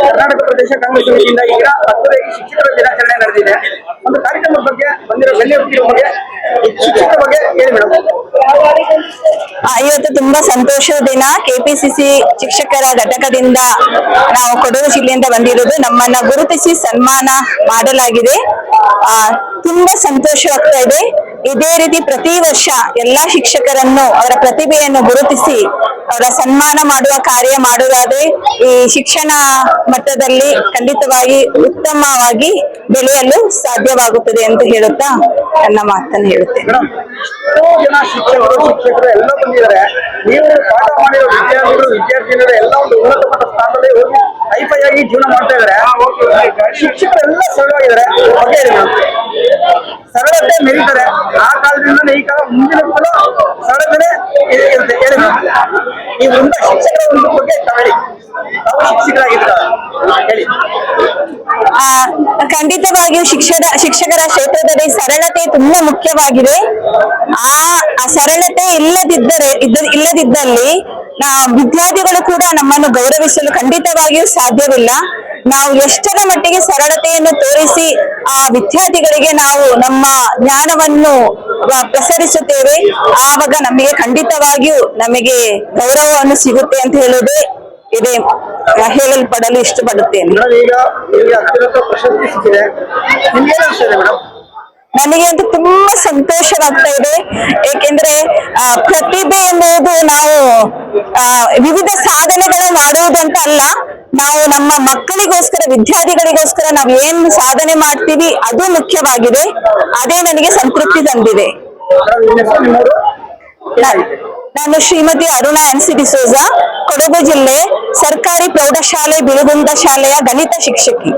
ಕರ್ನಾಟಕ ಪ್ರದೇಶ ಕಾಂಗ್ರೆಸ್ ಸಮಿತಿಯಿಂದ ಈಗ 10ನೇ ಶಿಕ್ಷಕರ ದಿನಾಚರಣೆ ನಡೆದಿದೆ. ಒಂದು ಕಾರ್ಯಕ್ರಮದ ಬಗ್ಗೆ ಬಂದಿರೋ ಗಣ್ಯ ವ್ಯಕ್ತಿಗಳ ಬಗ್ಗೆ ಶಿಕ್ಷಕರ ಬಗ್ಗೆ ಹೇಳಿ ಮೇಡಮ್. ಇವತ್ತು ತುಂಬಾ ಸಂತೋಷದ ದಿನ. ಕೆಪಿಸಿಸಿ ಶಿಕ್ಷಕರ ಘಟಕದಿಂದ ನಾವು ಕೊಡಗು ಜಿಲ್ಲೆಯಿಂದ ಬಂದಿರೋದು. ನಮ್ಮನ್ನ ಗುರುತಿಸಿ ಸನ್ಮಾನ ಮಾಡಲಾಗಿದೆ. ತುಂಬಾ ಸಂತೋಷವಾಗ್ತಾ ಇದೆ. ಇದೇ ರೀತಿ ಪ್ರತಿ ವರ್ಷ ಎಲ್ಲಾ ಶಿಕ್ಷಕರನ್ನು ಅವರ ಪ್ರತಿಭೆಯನ್ನು ಗುರುತಿಸಿ ಅವರ ಸನ್ಮಾನ ಮಾಡುವ ಕಾರ್ಯ ಮಾಡುವುದಾದ್ರೆ ಈ ಶಿಕ್ಷಣ ಮಟ್ಟದಲ್ಲಿ ಖಂಡಿತವಾಗಿ ಉತ್ತಮವಾಗಿ ಬೆಳೆಯಲು ಸಾಧ್ಯವಾಗುತ್ತದೆ ಅಂತ ಹೇಳುತ್ತಾ ನನ್ನ ಮಾತನ್ನು ಹೇಳುತ್ತೇನೆ. ಜನ ಶಿಕ್ಷಕರು ಎಲ್ಲ ಬಂದಿದ್ದಾರೆ. ನೀವು ಪಾಠ ಮಾಡಿರೋ ವಿದ್ಯಾರ್ಥಿಗಳು ಎಲ್ಲ ಒಂದು ಉನ್ನತ ಮಟ್ಟ ಸ್ಥಾನದಲ್ಲಿ ಹೋಗಿ ಹೈಫೈ ಆಗಿ ಜೀವನ ಮಾಡ್ತಾ ಇದಾರೆ. ಶಿಕ್ಷಕರೆಲ್ಲ ಸರಳವಾಗಿದ್ದಾರೆ. ಬಗ್ಗೆ ಸರಳತೆ ಮೆರೀತಾರೆ. ಆ ಕಾಲದಿಂದ ಈ ಕಾಲ ಮುಂದಿನ ಸರಳತೆ ಇರುತ್ತೆ. ಹೇಳಿ ಈ ಒಂದು ಶಿಕ್ಷಕರ ಒಂದು ಬಗ್ಗೆ ತಗೊಳ್ಳಿ. ತಾವು ಶಿಕ್ಷಕರಾಗಿದ್ದಾರೆ ಹೇಳಿ. ಖಂಡಿತವಾಗಿಯೂ ಶಿಕ್ಷಕರ ಕ್ಷೇತ್ರದಲ್ಲಿ ಸರಳತೆ ತುಂಬಾ ಮುಖ್ಯವಾಗಿದೆ. ಆ ಸರಳತೆ ಇಲ್ಲದಿದ್ದಲ್ಲಿ ವಿದ್ಯಾರ್ಥಿಗಳು ಕೂಡ ನಮ್ಮನ್ನು ಗೌರವಿಸಲು ಖಂಡಿತವಾಗಿಯೂ ಸಾಧ್ಯವಿಲ್ಲ. ನಾವು ಎಷ್ಟರ ಮಟ್ಟಿಗೆ ಸರಳತೆಯನ್ನು ತೋರಿಸಿ ಆ ವಿದ್ಯಾರ್ಥಿಗಳಿಗೆ ನಾವು ನಮ್ಮ ಜ್ಞಾನವನ್ನು ಪ್ರಸರಿಸುತ್ತೇವೆ, ಆವಾಗ ನಮಗೆ ಖಂಡಿತವಾಗಿಯೂ ನಮಗೆ ಗೌರವವನ್ನು ಸಿಗುತ್ತೆ ಅಂತ ಹೇಳೋದೇ ಇದೆ ಹೇಳಲ್ಪಡಲು ಇಷ್ಟಪಡುತ್ತೇನೆ. ನನಗೆ ಅಂತೂ ತುಂಬಾ ಸಂತೋಷವಾಗ್ತಾ ಇದೆ. ಏಕೆಂದ್ರೆ ಪ್ರತಿಭೆ ಎಂಬುದು ನಾವು ವಿವಿಧ ಸಾಧನೆಗಳು ಮಾಡುವುದಂತ ಅಲ್ಲ, ನಾವು ನಮ್ಮ ಮಕ್ಕಳಿಗೋಸ್ಕರ ವಿದ್ಯಾರ್ಥಿಗಳಿಗೋಸ್ಕರ ನಾವು ಏನ್ ಸಾಧನೆ ಮಾಡ್ತೀವಿ ಅದು ಮುಖ್ಯವಾಗಿದೆ. ಅದೇ ನನಗೆ ಸಂತೃಪ್ತಿ ತಂದಿದೆ. ನಾನು ಶ್ರೀಮತಿ ಅರುಣಾ ಎನ್.ಸಿ. ಡಿಸೋಜ, ಕೊಡಗು ಜಿಲ್ಲೆ ಸರ್ಕಾರಿ ಪ್ರೌಢಶಾಲೆ ಬಿಳುಗುಂದ ಶಾಲೆಯ ಗಣಿತ ಶಿಕ್ಷಕಿ.